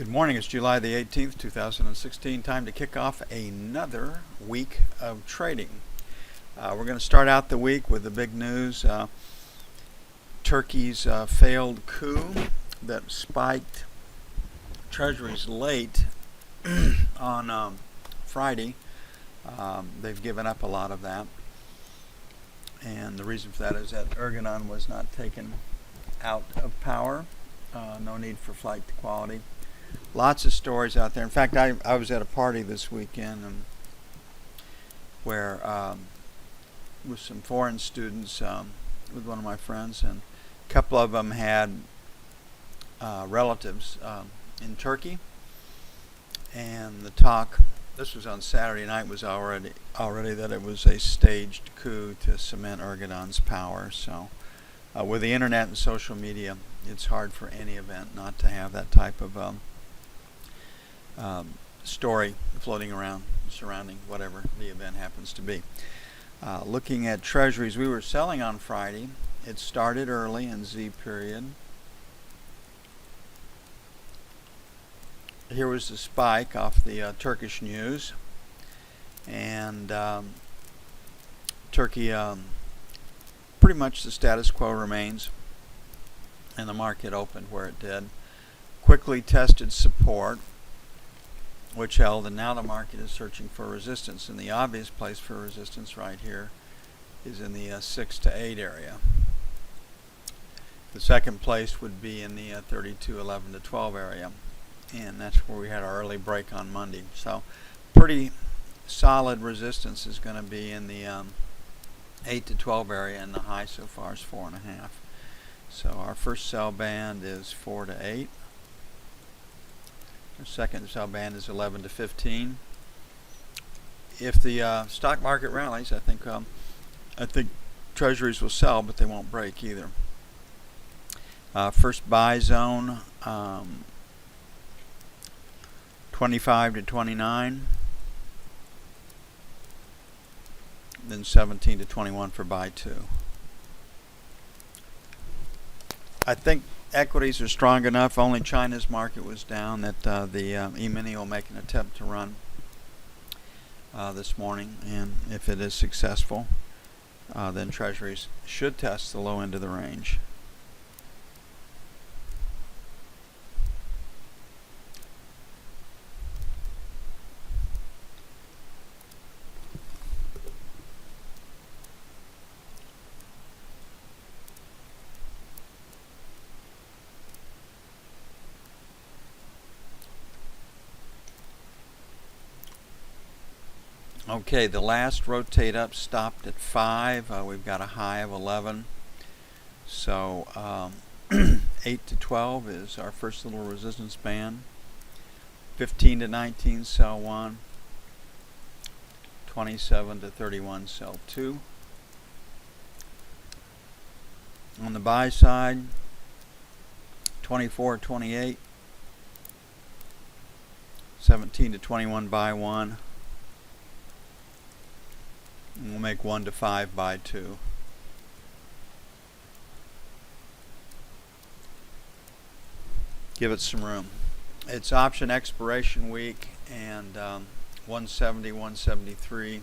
Good morning. It's July the 18th, 2016. Time to kick off another week of trading. We're going to start out the week with the big news. Turkey's failed coup that spiked treasuries late on Friday. They've given up a lot of that. And the reason for that is that Erdogan was not taken out of power. No need for flight to quality. Lots of stories out there. In fact, I was at a party this weekend where with some foreign students with one of my friends, and a couple of them had relatives in Turkey. And the talk, this was on Saturday night, was already that it was a staged coup to cement Erdogan's power. So with the internet and social media, it's hard for any event not to have that type of story floating around surrounding whatever the event happens to be. Looking at treasuries, we were selling on Friday. It started early in Z period. Here was the spike off the Turkish news, and Turkey, pretty much the status quo remains, and the market opened where it did. Quickly tested support, which held, and now the market is searching for resistance, and the obvious place for resistance right here is in the 6 to 8 area. The second place would be in the 32.11 to 12 area, and that's where we had our early break on Monday. So pretty solid resistance is going to be in the 8 to 12 area, and the high so far is 4.5. So our first sell band is 4 to 8. Our second sell band is 11 to 15. If the stock market rallies, I think treasuries will sell, but they won't break either. First buy zone, 25 to 29. Then 17 to 21 for buy 2. I think equities are strong enough. Only China's market was down that the E-mini will make an attempt to run this morning, and if it is successful, then treasuries should test the low end of the range. Okay, the last rotate up stopped at 5. We've got a high of 11. So 8 to 12 is our first little resistance band. 15 to 19, sell 1. 27 to 31, sell 2. On the buy side, 24 to 28. 17 to 21, buy 1. And we'll make 1 to 5, buy 2. Give it some room. It's option expiration week, and 170, 173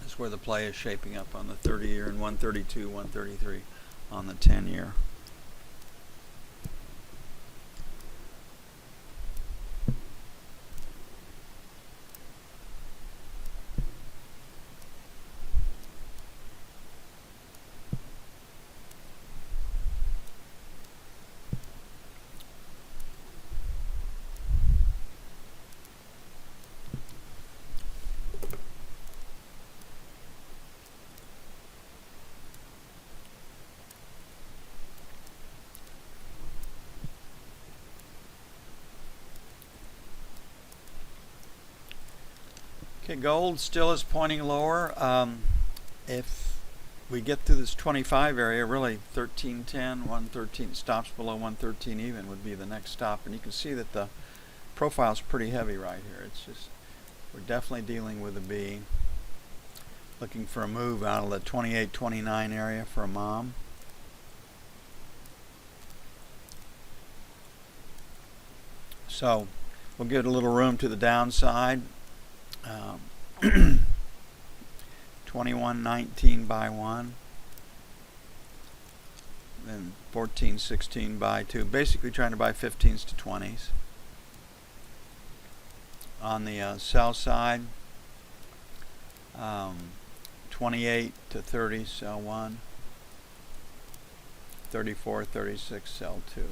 is where the play is shaping up on the 30-year, and 132, 133 on the 10-year. Okay, gold still is pointing lower. If we get through this 25 area, really 1310, 113 stops below 113 even would be the next stop. And you can see that the profile is pretty heavy right here. It's just, we're definitely dealing with a B. Looking for a move out of the 28, 29 area for a mom. So we'll give it a little room to the downside. 21.19 by 1. And 14.16 by 2. Basically trying to buy 15s to 20s. On the sell side, 28 to 30 sell 1. 34.36 sell 2.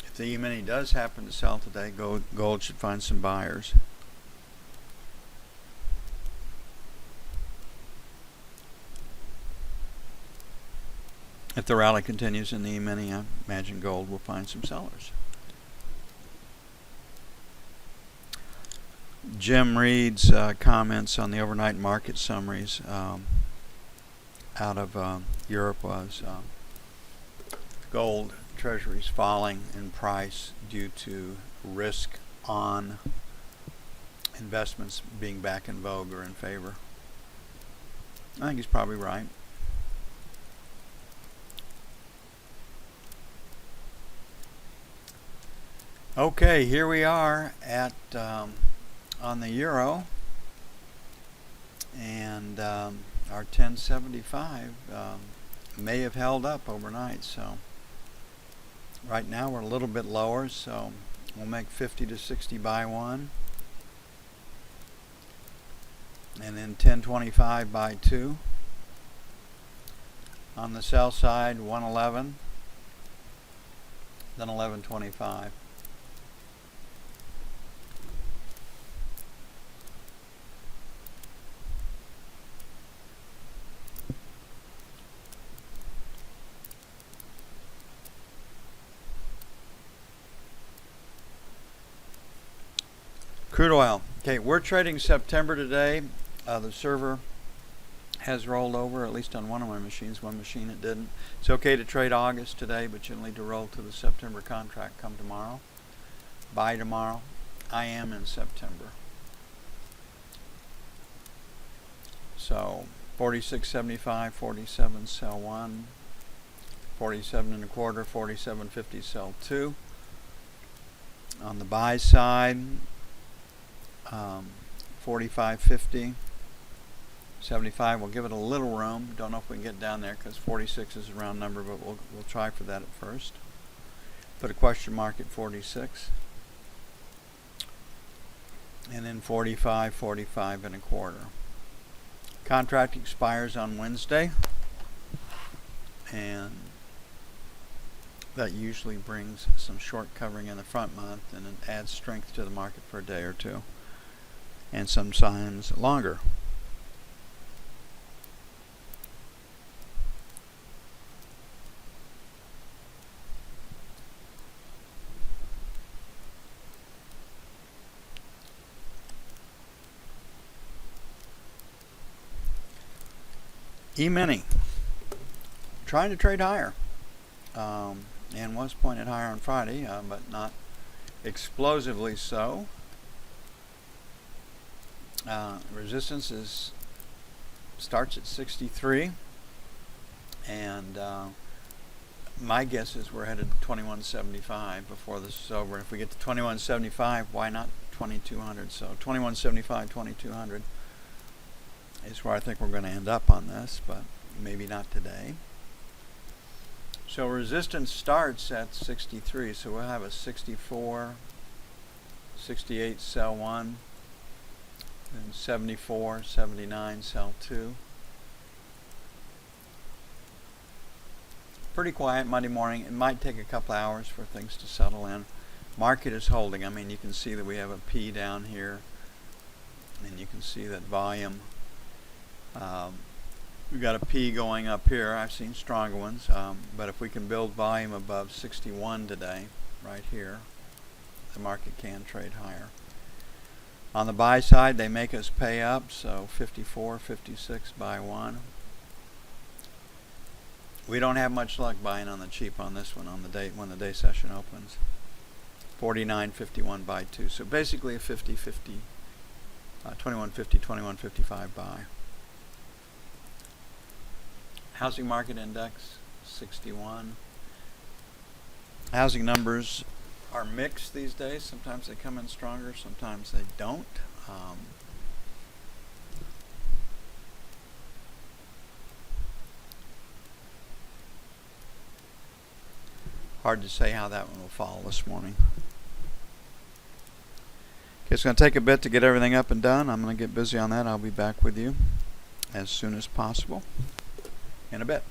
If the E-mini does happen to sell today, gold should find some buyers. If the rally continues in the E-mini, I imagine gold will find some sellers. Jim Reed's comments on the overnight market summaries out of Europe was gold treasuries falling in price due to risk on investments being back in vogue or in favor. I think he's probably right. Okay, here we are at on the euro, and our 1075 may have held up overnight. So right now we're a little bit lower, so we'll make 50 to 60 by 1, and then 1025 by 2. On the sell side, 111, then 1125. Crude oil. Okay, we're trading September today. The server has rolled over, at least on one of my machines. One machine it didn't. It's okay to trade August today, but you'll need to roll to the September contract come tomorrow. Buy tomorrow. I am in September. So 46.75, 47 sell 1, 47 and a quarter, 47.50 sell 2. On the buy side, 45.50, 75. We'll give it a little room. Don't know if we can get down there because 46 is a round number, but we'll try for that at first. Put a question mark at 46, and then 45, 45 and a quarter. Contract expires on Wednesday, and that usually brings some short covering in the front month, and it adds strength to the market for a day or two, and sometimes longer. E-mini trying to trade higher, and was pointed higher on Friday, but not explosively so. Resistance starts at 63, and my guess is we're headed to 2175 before this is over. If we get to 2175, why not 2200? So 2175, 2200 is where I think we're going to end up on this, but maybe not today. So resistance starts at 63, so we'll have a 64, 68 sell 1, and 74, 79 sell 2. Pretty quiet Monday morning. It might take a couple hours for things to settle in. Market is holding. I mean, you can see that we have a P down here, and you can see that volume. We've got a P going up here. I've seen stronger ones, but if we can build volume above 61 today, right here, the market can trade higher. On the buy side, they make us pay up, so 54, 56 buy 1. We don't have much luck buying on the cheap on this one on the day when the day session opens. 49.51 buy 2. So basically a 50-50, 21.50, 21.55 buy. Housing market index 61. Housing numbers are mixed these days. Sometimes they come in stronger, sometimes they don't. Hard to say how that one will fall this morning. Okay, it's going to take a bit to get everything up and done. I'm going to get busy on that. I'll be back with you as soon as possible in a bit.